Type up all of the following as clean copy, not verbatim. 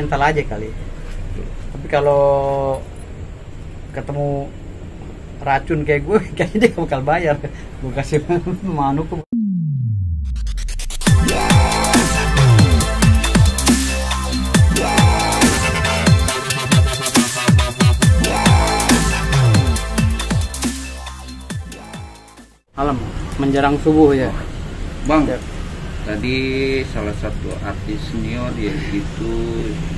mental aja kali. Tapi kalau ketemu racun kayak gue, kayaknya dia gak bakal bayar. Gue kasih manu ke. Malam menjelang subuh ya, Bang. Ya. Tadi salah satu artis senior dia itu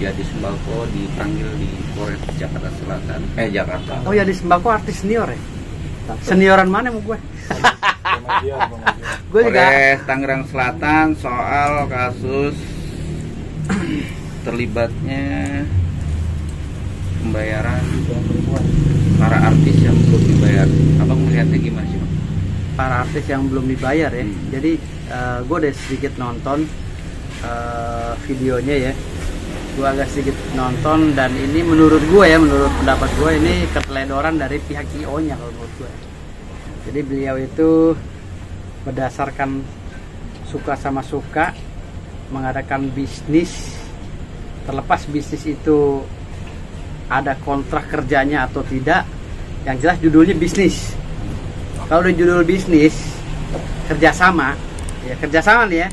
jadi sembako dipanggil di Polres Jakarta Selatan. Jakarta. Oh ya, di sembako artis senior ya? Senioran mana mau gue? Gue juga. Polres Tangerang Selatan soal kasus terlibatnya pembayaran para artis yang belum dibayar. Abang melihatnya gimana sih, Bang? Para artis yang belum dibayar ya. Jadi gue udah sedikit nonton videonya ya. Gue agak sedikit nonton dan ini menurut gue ya, menurut pendapat gue ini keteledoran dari pihak IO-nya kalau menurut gue. Jadi beliau itu berdasarkan suka sama suka mengadakan bisnis, terlepas bisnis itu ada kontrak kerjanya atau tidak, yang jelas judulnya bisnis. Kalau udah judul bisnis kerjasama, ya kerjasama nih ya,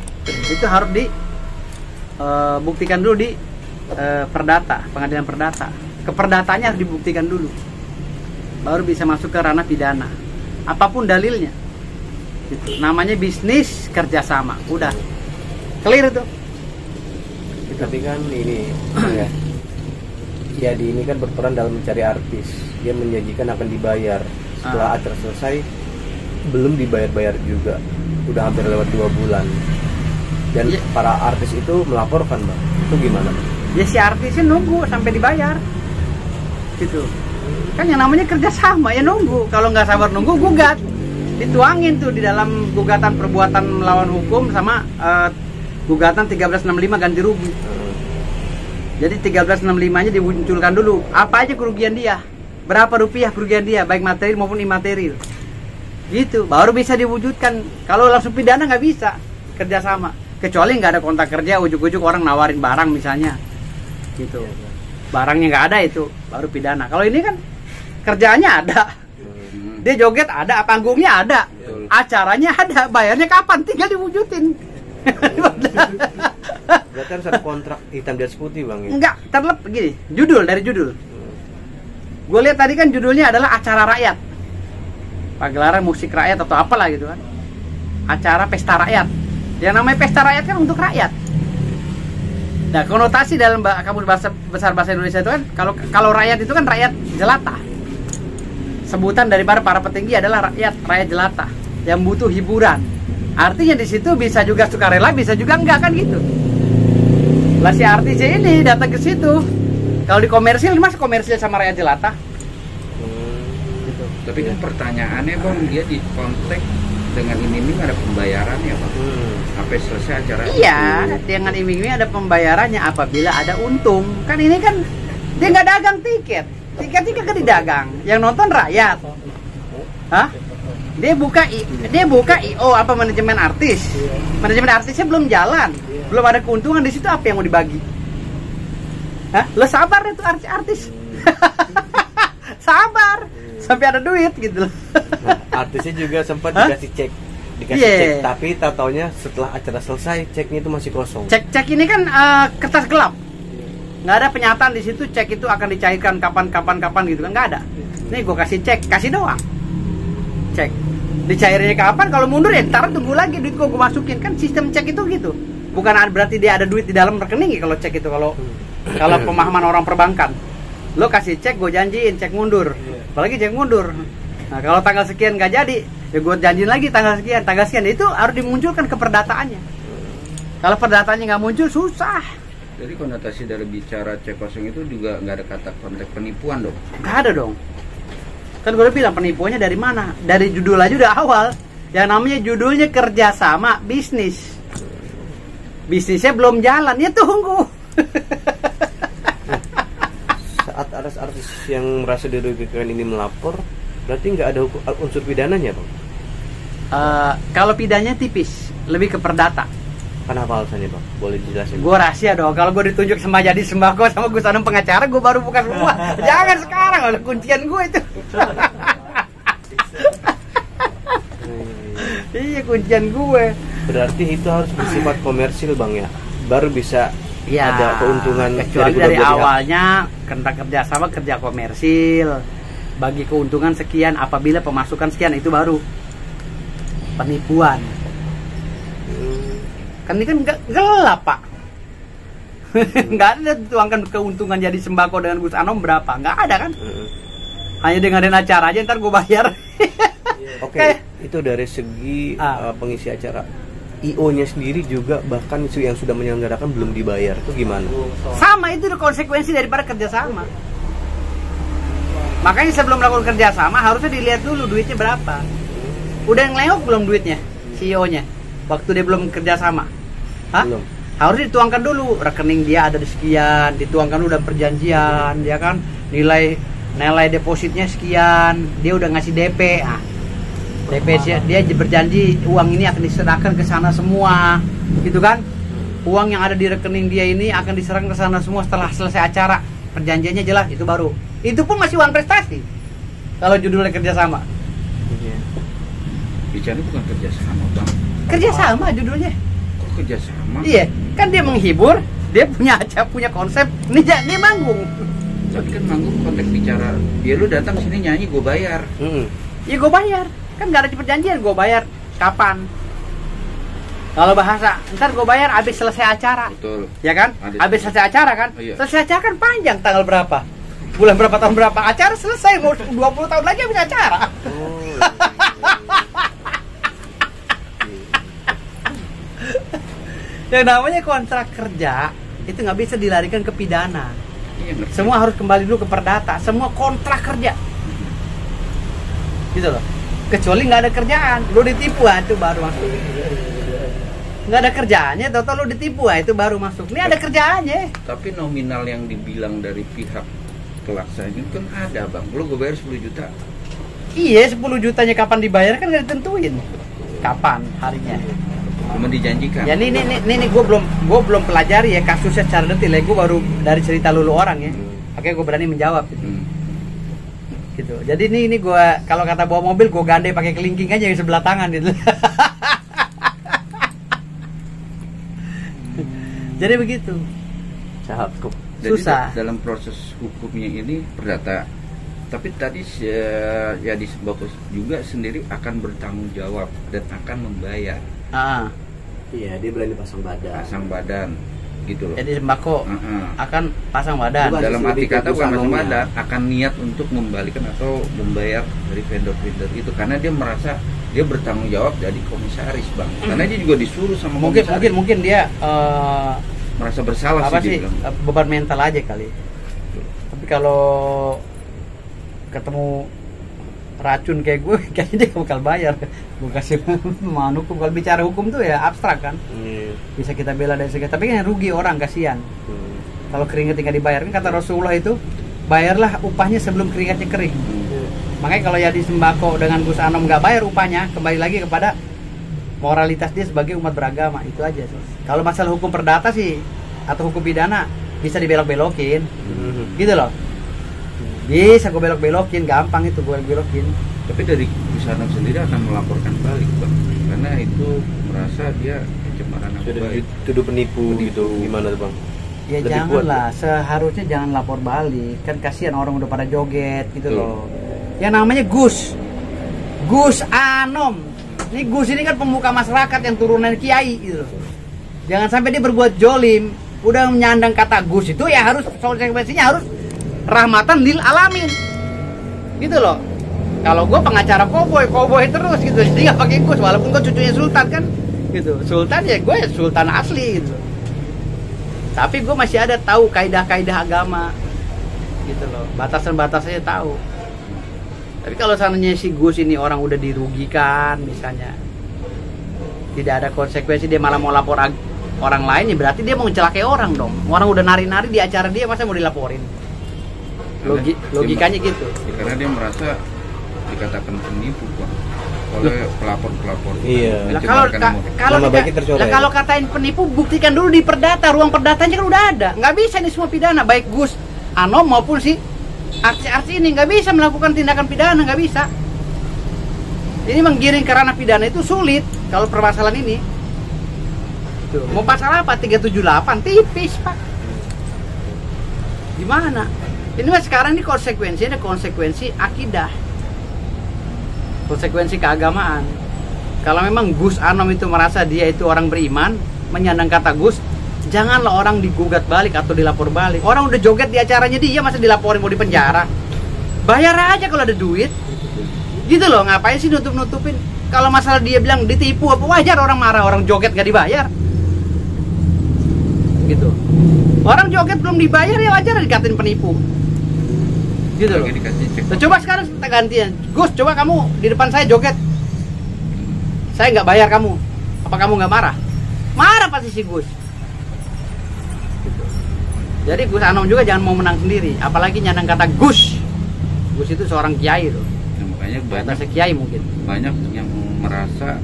itu harus dibuktikan dulu di perdata, pengadilan perdata. Keperdatanya harus dibuktikan dulu, baru bisa masuk ke ranah pidana. Apapun dalilnya, gitu. Namanya bisnis kerjasama, udah clear itu. Tapi kan ini ya, jadi ini kan berperan dalam mencari artis. Dia menjanjikan akan dibayar. Setelah acara selesai belum dibayar-bayar juga, udah hampir lewat 2 bulan. Dan para artis itu melaporkan, Bang. Itu gimana? Ya si artisnya nunggu sampai dibayar, gitu. Kan yang namanya kerjasama ya nunggu. Kalau nggak sabar nunggu, gugat. Dituangin tuh di dalam gugatan perbuatan melawan hukum sama gugatan 1365 ganti rugi. Jadi 1365-nya dimunculkan dulu. Apa aja kerugian dia? Berapa rupiah kerugian dia, baik material maupun imaterial. Gitu, baru bisa diwujudkan. Kalau langsung pidana nggak bisa kerjasama, kecuali nggak ada kontrak kerja, ujuk-ujuk orang nawarin barang misalnya, gitu. Barangnya nggak ada itu, baru pidana. Kalau ini kan kerjaannya ada, dia joget ada, panggungnya ada, acaranya ada, bayarnya kapan? Tinggal diwujudin. Berarti harus ada kontrak hitam di atas putih, Bang. Ya? Enggak, terlep gini, dari judul. Gue lihat tadi kan judulnya adalah acara rakyat. Pagelaran musik rakyat atau apalah gitu kan. Acara pesta rakyat. Yang namanya pesta rakyat kan untuk rakyat. Nah, konotasi dalam kamus besar bahasa Indonesia itu kan kalau rakyat itu kan rakyat jelata. Sebutan daripada para petinggi adalah rakyat jelata yang butuh hiburan. Artinya di situ bisa juga sukarela, bisa juga enggak kan gitu. Lah si artisnya ini datang ke situ. Kalau di komersil, mas komersil sama rakyat jelata. Gitu. Tapi kan pertanyaannya, Bang, dia di kontak dengan iming-iming ada pembayarannya, Bang. Sampai selesai acara. Iya, dengan iming-iming ada pembayarannya apabila ada untung. Kan ini kan dia nggak dagang tiket. Tiketnya kan didagang. Yang nonton rakyat. Hah? Dia buka IO apa manajemen artis. Manajemen artisnya belum jalan. Belum ada keuntungan di situ, apa yang mau dibagi? Hah? Lo sabar itu artis. Sabar sampai ada duit gitu loh. Nah, artisnya juga sempat dikasih cek, cek, tapi taunya setelah acara selesai ceknya itu masih kosong. Cek ini kan kertas gelap, nggak ada penyataan di situ cek itu akan dicairkan kapan gitu kan, nggak ada. Nih gue kasih cek, kasih doang. Cek dicairnya kapan? Kalau mundur ya ntar tunggu lagi duit gue masukin, kan sistem cek itu gitu. Bukan berarti dia ada duit di dalam rekening ya kalau cek itu, kalau pemahaman orang perbankan. Lo kasih cek, gue janjiin cek mundur. Apalagi cek mundur. Nah kalau tanggal sekian nggak jadi, ya gue janjiin lagi tanggal sekian. Itu harus dimunculkan ke perdataannya. Kalau perdataannya nggak muncul, susah. Jadi konotasi dari bicara cek kosong itu juga nggak ada kata konteks penipuan dong? Nggak ada dong. Kan gue udah bilang penipuannya dari mana? Dari judul aja udah awal. Yang namanya judulnya kerjasama bisnis. Bisnisnya belum jalan, ya tunggu. Saat artis yang merasa dirugikan ini melapor, berarti nggak ada unsur pidananya, Bang? Kalau pidananya tipis, lebih ke perdata. Kenapa alasannya bang? Boleh dijelasin? Gue rahasia dong. Kalau gue ditunjuk sama jadi sembako sama Gus Anom pengacara, gue baru buka semua. Jangan sekarang, ada kuncian gue itu. Iya, kuncian gue. Berarti itu harus bersifat komersil bang ya, baru bisa Ya, ada keuntungan. kecuali dari awalnya kerja komersil, bagi keuntungan sekian apabila pemasukan sekian, itu baru penipuan. Kan ini kan gelap pak. Nggak ada tuangkan keuntungan jadi sembako dengan Gus Anom berapa, nggak ada kan. Hanya dengerin acara aja, ntar gue bayar. Oke, itu dari segi pengisi acara. IO-nya sendiri juga bahkan yang sudah menyelenggarakan belum dibayar, itu gimana? Sama, itu konsekuensi daripada kerjasama. Makanya sebelum melakukan kerjasama harusnya dilihat dulu duitnya berapa. Udah ngelengok belum duitnya CEO-nya waktu dia belum kerjasama? Hah? Belum. Harus dituangkan dulu, rekening dia ada di sekian, dituangkan dulu dan perjanjian, dia kan nilai depositnya sekian, dia udah ngasih DP. DP dia berjanji uang ini akan diserahkan ke sana semua, gitu kan? Uang yang ada di rekening dia ini akan diserahkan ke sana semua setelah selesai acara. Perjanjiannya jelas, itu baru. Itu pun masih uang prestasi. Kalau judulnya kerjasama. Bicara bukan kerjasama bang. Kerjasama judulnya. Kok kerjasama? Iya, kan dia menghibur, dia punya konsep. Dia manggung. Tapi kan manggung konteks bicara. Dia lu datang sini nyanyi, gue bayar. Ya gue bayar. Kan nggak ada perjanjian, gue bayar kapan. Kalau bahasa, ntar gue bayar abis selesai acara. Betul. Ya kan? Abis selesai acara kan? Oh, iya. Selesai acara kan panjang, tanggal berapa? Bulan berapa, tahun berapa? Acara selesai, mau 20 tahun lagi abis acara. Yang namanya kontrak kerja itu nggak bisa dilarikan ke pidana. Iya, Semua harus kembali dulu ke perdata. Semua kontrak kerja, gitu loh. Kecuali nggak ada kerjaan, lu ditipu, itu baru masuk. Nggak ada kerjaannya, total lu ditipu, itu baru masuk. Ini ada kerjaannya. Tapi nominal yang dibilang dari pihak pelaksana itu kan ada bang. Lu gue bayar 10 juta. Iya, 10 jutanya kapan dibayar kan nggak ditentuin. Kapan harinya? Cuma dijanjikan. Ya ini gue belum pelajari ya kasusnya secara detail. Gue baru dari cerita lulu orang ya. Oke, gue berani menjawab. Gitu. Jadi ini gue kalau kata bawa mobil gue gandeng pakai kelingking aja yang sebelah tangan gitu. Jadi begitu. Jadi Susah. dalam proses hukumnya ini perdata. Tapi tadi ya di Sembako juga sendiri akan bertanggung jawab dan akan membayar. Iya, dia berani pasang badan Gitu loh. Jadi Sembako akan pasang badan. Bukan. Dalam arti kata bukan pasang Anomnya. badan, akan niat untuk membalikan atau membayar dari vendor-vendor itu karena dia merasa dia bertanggung jawab jadi komisaris bang. Karena dia juga disuruh sama komisaris. Mungkin dia merasa bersalah apa sih sih dia bilang. beban mental aja kali. Tapi kalau ketemu racun kayak gue, kayaknya dia bakal bayar. Gue kasih pemahaman hukum. Kalau bicara hukum tuh ya abstrak kan. Bisa kita bela dari segala. Tapi kan yang rugi orang, kasihan. Kalau keringat nggak dibayar, kan kata Rasulullah itu, bayarlah upahnya sebelum keringatnya kering. Makanya kalau ya di Sembako dengan Gus Anom nggak bayar upahnya, kembali lagi kepada moralitas dia sebagai umat beragama. Itu aja. Kalau masalah hukum perdata sih atau hukum pidana bisa dibelok-belokin, gitu loh. Bisa gue belok-belokin, gampang itu gue belokin. Tapi dari Gus Anom sendiri akan melaporkan balik bang, karena itu merasa dia pencemaran nama baik. Tuduh penipu gitu, gimana tuh bang? Ya Lebih janganlah, seharusnya jangan lapor balik. Kan kasihan orang udah pada joget gitu loh. Yang namanya Gus Anom. Ini Gus ini kan pemuka masyarakat yang turunan kiai gitu loh. Jangan sampai dia berbuat jolim. Udah menyandang kata Gus itu ya harus konsekuensinya harus rahmatan lil alamin. Gitu loh. Kalau gue pengacara koboi terus gitu. Jadi nggak pakai Gus walaupun gue cucunya Sultan kan. Gitu. Sultan ya gue Sultan asli gitu. Tapi gue masih ada tahu kaidah-kaidah agama. Gitu loh. Batasan-batasannya tahu. Tapi kalau seandainya si Gus ini orang udah dirugikan misalnya, tidak ada konsekuensi, dia malah mau lapor orang lain, ya berarti dia mau mencelakai orang dong. Orang udah nari-nari di acara dia, masa mau dilaporin? Logikanya gitu. Ya, karena dia merasa dikatakan penipu bang. oleh pelapor-pelapor. Iya. Lah kalau katain penipu, buktikan dulu di perdata, ruang perdatanya kan udah ada. Nggak bisa ini semua pidana, baik Gus Anom maupun si artis ini nggak bisa melakukan tindakan pidana, nggak bisa. Ini menggiring ke ranah pidana itu sulit kalau permasalahan ini. Tuh, mau pasal apa? 378 tipis, Pak. Gimana? Ini mah sekarang ini konsekuensinya ada konsekuensi akidah. Konsekuensi keagamaan. Kalau memang Gus Anom itu merasa dia itu orang beriman, menyandang kata Gus, janganlah orang digugat balik atau dilapor balik. Orang udah joget di acaranya dia, masa dilaporin mau di penjara? Bayar aja kalau ada duit. Gitu loh, ngapain sih nutup-nutupin? Kalau masalah dia bilang ditipu apa, wajar orang marah, orang joget gak dibayar. Gitu. Orang joget belum dibayar ya wajar dikatain penipu. Gitu loh. Coba sekarang kita gantian. Gus, coba kamu di depan saya joget. Saya nggak bayar kamu. Apa kamu nggak marah? Marah pasti si Gus. Gitu. Jadi Gus Anom juga jangan mau menang sendiri. Apalagi nyandang kata Gus. Gus itu seorang kiai tuh. Ya, makanya banyak kiai mungkin. Banyak yang merasa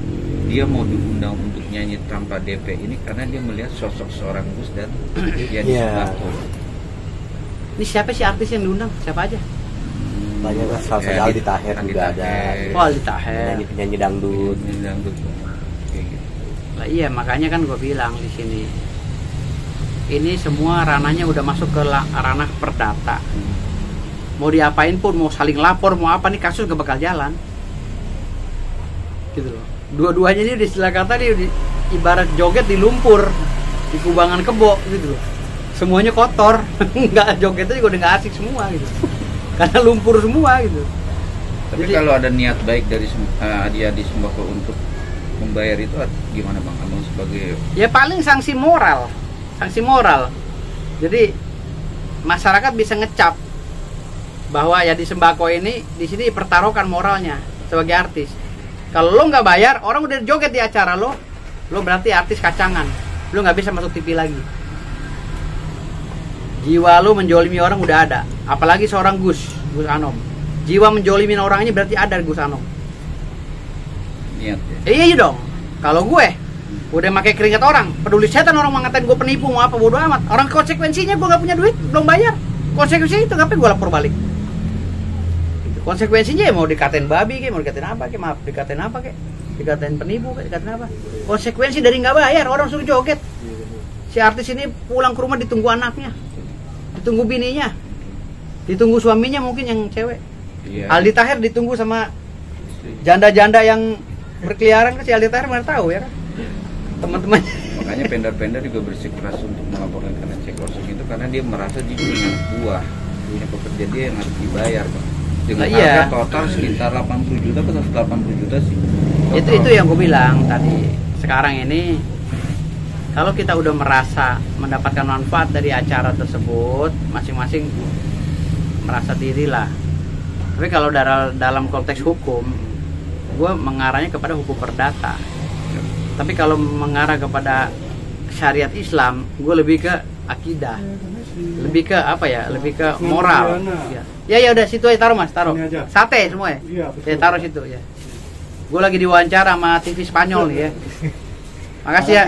dia mau diundang untuk nyanyi tanpa DP ini karena dia melihat sosok seorang Gus dan dia di sembako. Ini siapa sih artis yang diundang? Siapa aja? Banyak lah, salah satu Aldi Taher juga ada. Oh, Aldi Taher. Penyanyi dangdut. Kayak gitu. Lah iya, makanya kan gue bilang di sini. Ini semua ranahnya udah masuk ke ranah perdata. Mau diapain pun, mau saling lapor, mau apa nih kasus gak bakal jalan. Gitu loh. Dua-duanya ini istilah kata dia ibarat joget di lumpur, di kubangan kebo gitu loh. Semuanya kotor, nggak jogetnya juga udah nggak asik semua gitu, karena lumpur semua gitu. Tapi jadi, kalau ada niat baik dari dia di sembako untuk membayar itu gimana Bang Abang sebagai? Ya paling sanksi moral. Jadi masyarakat bisa ngecap bahwa ya di sembako ini di sini dipertaruhkan moralnya sebagai artis. Kalau lo nggak bayar, orang udah joget di acara lo berarti artis kacangan, lo nggak bisa masuk TV lagi. Jiwa lo menjolimi orang udah ada, apalagi seorang Gus Anom. Jiwa menjolimin orangnya berarti ada Gus Anom. Niat ya? Iya dong. Kalau gue udah pakai keringat orang, peduli setan orang mengatain gue penipu mau apa bodo amat. Orang konsekuensinya gue nggak punya duit, belum bayar. Konsekuensinya itu ngapain gue lapor balik? Konsekuensinya ya mau dikatain babi, mau dikatain apa, maaf dikatain apa, dikatain penipu, dikatain apa? Konsekuensi dari nggak bayar, orang suruh joget. Si artis ini pulang ke rumah ditunggu anaknya, ditunggu bininya, ditunggu suaminya mungkin yang cewek. Iya. Aldi Taher ditunggu sama janda-janda yang berkeliaran, kan si Aldi Taher mana tahu ya kan? Teman-teman. Makanya vendor-vendor juga bersikeras untuk melaporkan karena cek kosong itu karena dia merasa dia punya pekerja dia yang harus dibayar, Bang. Dengan harga total sekitar 80 juta ke 180 juta sih. Itu yang gue bilang tadi. Sekarang ini kalau kita udah merasa mendapatkan manfaat dari acara tersebut, masing-masing merasa dirilah. Tapi kalau dalam konteks hukum, gue mengarahnya kepada hukum perdata. Tapi kalau mengarah kepada syariat Islam, gue lebih ke akidah, lebih ke apa ya, lebih ke moral. Ya udah situ aja, taruh Mas, taruh. Sate semua ya. Ya taruh situ ya. Gue lagi diwawancara sama TV Spanyol nih ya. Makasih ya.